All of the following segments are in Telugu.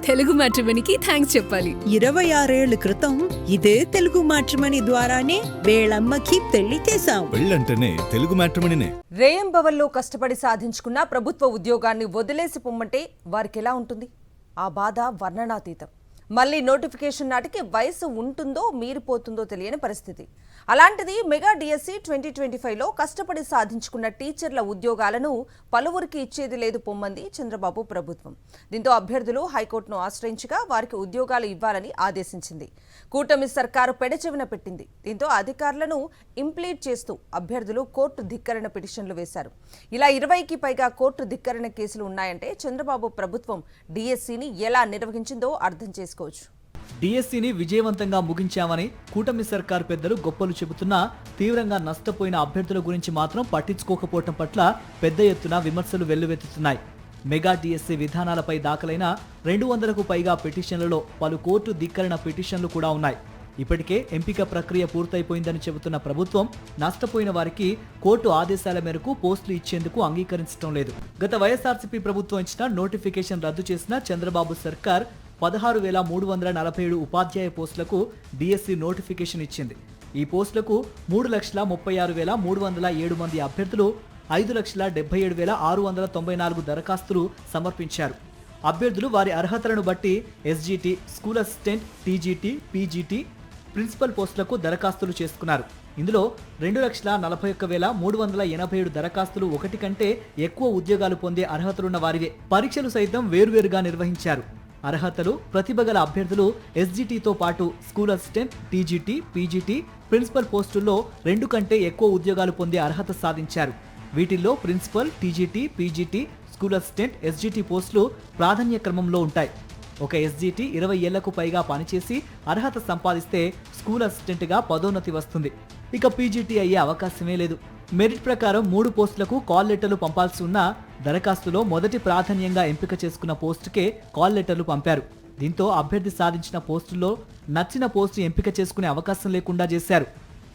తెలుగు మ్యాట్రిమోనీకి థ్యాంక్స్ చెప్పాలి. 26 ఏళ్ల క్రితం ఇదే తెలుగు మ్యాట్రిమోనీ ద్వారానే వేళమ్మకి పెళ్లి చేశాం. పెళ్ళంటేనే తెలుగు మ్యాట్రిమోనీనే. రేయంబవల్లో కష్టపడి సాధించుకున్న ప్రభుత్వ ఉద్యోగాన్ని వదిలేసి పొమ్మంటే వారికి ఎలా ఉంటుంది? ఆ బాధ వర్ణనాతీతం. మళ్ళీ నోటిఫికేషన్ నాటికి వయసు ఉంటుందో మీరిపోతుందో తెలియని పరిస్థితి. అలాంటిది మెగా డిఎస్సి 2025లో కష్టపడి సాధించుకున్న టీచర్ల ఉద్యోగాలను పలువురికి ఇచ్చేది లేదు పొమ్మంది చంద్రబాబు ప్రభుత్వం. దీంతో అభ్యర్థులు హైకోర్టును ఆశ్రయించగా వారికి ఉద్యోగాలు ఇవ్వాలని ఆదేశించింది. కూటమి సర్కారు పెడచెవిన పెట్టింది. దీంతో అధికారులను ఇంప్లీట్ చేస్తూ అభ్యర్థులు కోర్టు ధిక్కరణ పిటిషన్లు వేశారు. ఇలా 20కి పైగా కోర్టు ధిక్కరణ కేసులు ఉన్నాయంటే చంద్రబాబు ప్రభుత్వం డిఎస్సిని ఎలా నిర్వహించిందో అర్థం చేసుకోవచ్చు. డిఎస్సిని విజయవంతంగా ముగించామని కూటమి సర్కార్ పెద్దలు గొప్పలు చెబుతున్నా తీవ్రంగా నష్టపోయిన అభ్యర్థుల గురించి మాత్రం పట్టించుకోకపోవటం పట్ల పెద్ద ఎత్తున విమర్శలు వెల్లువెత్తుతున్నాయి. మెగా డిఎస్సి విధానాలపై దాఖలైన 200కు పైగా పిటిషన్లలో పలు కోర్టు ధిక్కరణ పిటిషన్లు కూడా ఉన్నాయి. ఇప్పటికే ఎంపిక ప్రక్రియ పూర్తయిపోయిందని చెబుతున్న ప్రభుత్వం నష్టపోయిన వారికి కోర్టు ఆదేశాల మేరకు పోస్టులు ఇచ్చేందుకు అంగీకరించడం లేదు. గత వైఎస్ఆర్సీపీ ప్రభుత్వం ఇచ్చిన నోటిఫికేషన్ రద్దు చేసిన చంద్రబాబు సర్కార్ 16,347 ఉపాధ్యాయ పోస్టులకు డిఎస్సి నోటిఫికేషన్ ఇచ్చింది. ఈ పోస్టులకు 3,36,307 మంది అభ్యర్థులు 5,77,694 దరఖాస్తులు సమర్పించారు. అభ్యర్థులు వారి అర్హతలను బట్టి SGT, school assistant, TGT, PGT, principal పోస్టులకు దరఖాస్తులు చేసుకున్నారు. ఇందులో 2,41,387 దరఖాస్తులు ఒకటి కంటే ఎక్కువ ఉద్యోగాలు పొందే అర్హతలున్న వారివే. పరీక్షలు సైతం వేర్వేరుగా నిర్వహించారు. అర్హతలు, ప్రతిభ గల అభ్యర్థులు ఎస్జిటితో పాటు school assistant, TGT, PGT, principal పోస్టుల్లో 2 కంటే ఎక్కువ ఉద్యోగాలు పొందే అర్హత సాధించారు. వీటిల్లో principal, TGT, PGT, school assistant, SGT పోస్టులు ప్రాధాన్య క్రమంలో ఉంటాయి. ఒక ఎస్జిటి 20 ఏళ్లకు పైగా పనిచేసి అర్హత సంపాదిస్తే స్కూల్ అసిస్టెంట్గా పదోన్నతి వస్తుంది. ఇక పీజీటీ అయ్యే అవకాశమే లేదు. మెరిట్ ప్రకారం 3 పోస్టులకు కాల్ లెటర్లు పంపాల్సి ఉన్న దరఖాస్తులో మొదటి ప్రాధాన్యంగా ఎంపిక చేసుకున్న పోస్టుకే కాల్ లెటర్లు పంపారు. దీంతో అభ్యర్థి సాధించిన పోస్టుల్లో నచ్చిన పోస్టు ఎంపిక చేసుకునే అవకాశం లేకుండా చేశారు.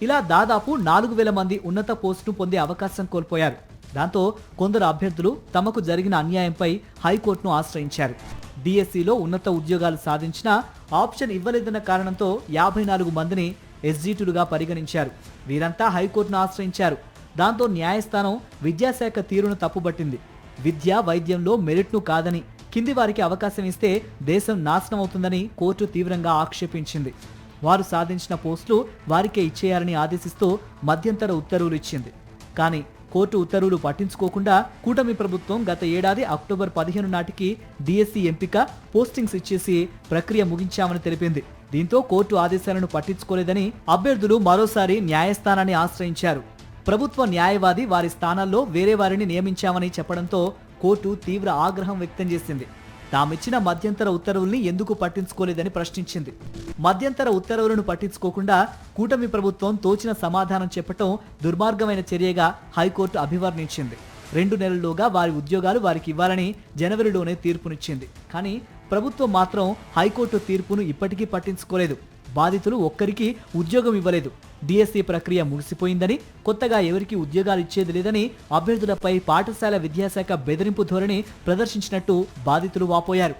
ఇలా దాదాపు 4,000 మంది ఉన్నత పోస్టును పొందే అవకాశం కోల్పోయారు. దాంతో కొందరు అభ్యర్థులు తమకు జరిగిన అన్యాయంపై హైకోర్టును ఆశ్రయించారు. డిఎస్సిలో ఉన్నత ఉద్యోగాలు సాధించినా ఆప్షన్ ఇవ్వలేదన్న కారణంతో 54 మందిని ఎస్జిటులుగా పరిగణించారు. వీరంతా హైకోర్టును ఆశ్రయించారు. దాంతో న్యాయస్థానం విద్యాశాఖ తీరును తప్పుబట్టింది. విద్య, వైద్యంలో మెరిట్ను కాదని కింది వారికి అవకాశం ఇస్తే దేశం నాశనం అవుతుందని కోర్టు తీవ్రంగా ఆక్షేపించింది. వారు సాధించిన పోస్టులు వారికే ఇచ్చేయాలని ఆదేశిస్తూ మధ్యంతర ఉత్తర్వులు ఇచ్చింది. కానీ కోర్టు ఉత్తర్వులు పట్టించుకోకుండా కూటమి ప్రభుత్వం గత ఏడాది అక్టోబర్ 15 నాటికి డిఎస్సి ఎంపిక, పోస్టింగ్స్ ఇచ్చేసి ప్రక్రియ ముగించామని తెలిపింది. దీంతో కోర్టు ఆదేశాలను పట్టించుకోలేదని అభ్యర్థులు మరోసారి న్యాయస్థానాన్ని ఆశ్రయించారు. ప్రభుత్వ న్యాయవాది వారి స్థానాల్లో వేరే వారిని నియమించామని చెప్పడంతో కోర్టు తీవ్ర ఆగ్రహం వ్యక్తం చేసింది. తామిచ్చిన మధ్యంతర ఉత్తర్వుల్ని ఎందుకు పట్టించుకోలేదని ప్రశ్నించింది. మధ్యంతర ఉత్తర్వులను పట్టించుకోకుండా కూటమి ప్రభుత్వం తోచిన సమాధానం చెప్పటం దుర్మార్గమైన చర్యగా హైకోర్టు అభివర్ణించింది. 2 నెలల్లోగా వారి ఉద్యోగాలు వారికి ఇవ్వాలని జనవరిలోనే తీర్పునిచ్చింది. కానీ ప్రభుత్వం మాత్రం హైకోర్టు తీర్పును ఇప్పటికీ పట్టించుకోలేదు. బాధితులు ఒక్కరికి ఉద్యోగం ఇవ్వలేదు. డిఎస్సి ప్రక్రియ ముగిసిపోయిందని, కొత్తగా ఎవరికి ఉద్యోగాలు ఇచ్చేది లేదని అభ్యర్థులపై పాఠశాల విద్యాశాఖ బెదిరింపు ధోరణి ప్రదర్శించినట్టు బాధితులు వాపోయారు.